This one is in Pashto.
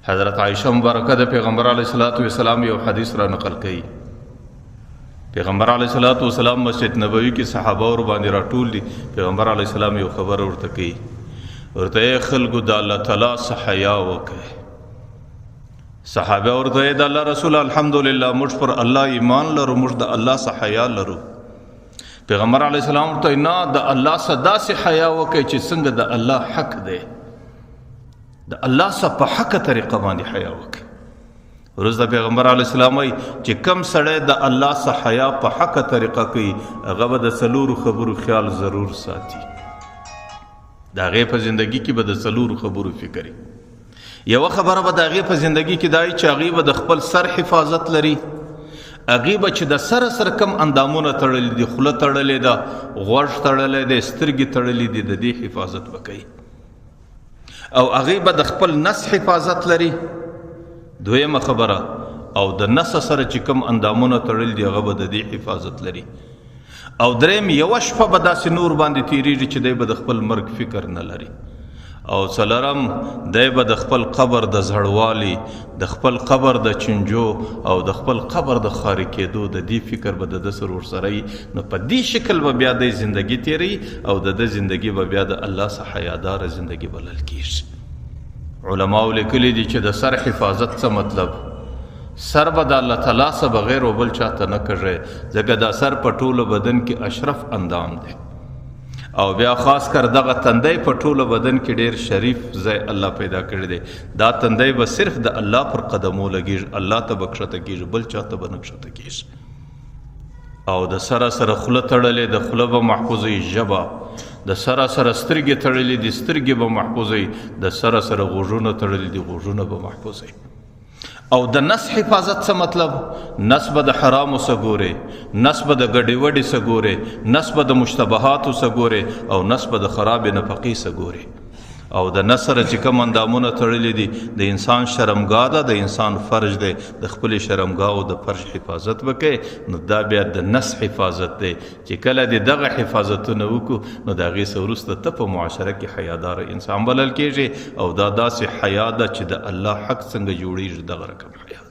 حضرت عائشہ مبارکہ د پیغمبر علیہ الصلوۃ والسلام یو حدیث را نقل کړي. پیغمبر علیہ الصلوۃ والسلام مسجد نبوی کې صحابه ور باندې راټول دي. پیغمبر علیہ السلام یو خبر ورته کوي، ورته خلکو د الله تعالی څخه حیا وکړي. صحابه ورته د الله رسول الحمدلله موږ پر الله ایمان لرو، موږ د الله څخه حیا لرو. پیغمبر علیہ السلام ورته نه د الله صدا سے حیا وکړي چې څنګه د الله حق دی، د الله څخه په حق طریقه باندې حیا وکړي. ورځ د پیغمبر علیہ السلام وایي چې کم سړی د الله څخه حیا په حق طریقه کوي هغه به د څلورو خبرو خیال ضرور ساتي. د هغې په زندگی کې به د څلورو خبرو فکر وي. یوه خبره به د هغې په زندگی کې دا وي چې هغې به د خپل سر حفاظت لري، هغې به چې د سره سره کم اندامونه تړلي دي، خوله تړلې ده، غوږ تړلی دی، سترګې تړلې دي، د دې حفاظت به کوي. او هغې به د خپل نس حفاظت لري. دویمه خبره، او د نس سره چې کم اندامونه تړلي دي هغه به د دې حفاظت لري. او دریم، یوه شپه به داسې نور باندې تېرېږي چې دی به د خپل مرګ فکر نه لري. او څلورم، دی به د خپل قبر د زړوالي، د خپل قبر د چنجو او د خپل قبر د خاري کېدو د دې فکر به د ده سره ورسره وي. نو په دې شکل به بیا دی زندگی تېروي او د ده زندگی به بیا د الله څخه حیاداره زندگی بلل کېږي. علماو لیکلي دي چې د سر حفاظت څه مطلب، سر به د الله تعالی څخه بغیر و بل چاته نه کږئ، ځکه دا سر په ټولو بدن کې اشرف اندام دی. او بیا خاص کر دغه تندی په ټولو بدن کې ډیر شریف ځای الله پیدا کړی دی. دا تندی به صرف د الله پر قدمو لګیږي، الله ته به کښته کېږي، بل چاته به نه کښته کېږي. او د سره سره خوله تړلې، د خوله به محفوظوي ژبه، د سره سره سترګې تړلې دي، سترګې به محفوظوي، د سره سره غوږونه تړلې دي، غوږونه به محفوظوي. او د نس حفاظت څه مطلب، نس به د حرامو څه ګوري، نس به د ګډې وډې څه ګوري، نس به د مشتبهاتو څه ګوري، او نس به د خرابې نفقې څه ګوري. او د نس سره چې کوم اندامونه تړلي دي د انسان شرمګاه ده، د انسان فرج دی، د خپلې شرمګاه او د فرج حفاظت وکړي. نو دا بیا د نس حفاظت دی چې کله د دغه حفاظتونه وکړو نو د هغې څه وروسته ته په معاشره کې حیاداره انسان بلل کېږي. او دا داسې حیا ده چې د الله حق څنګه جوړېږي دغه رقم حیا ده.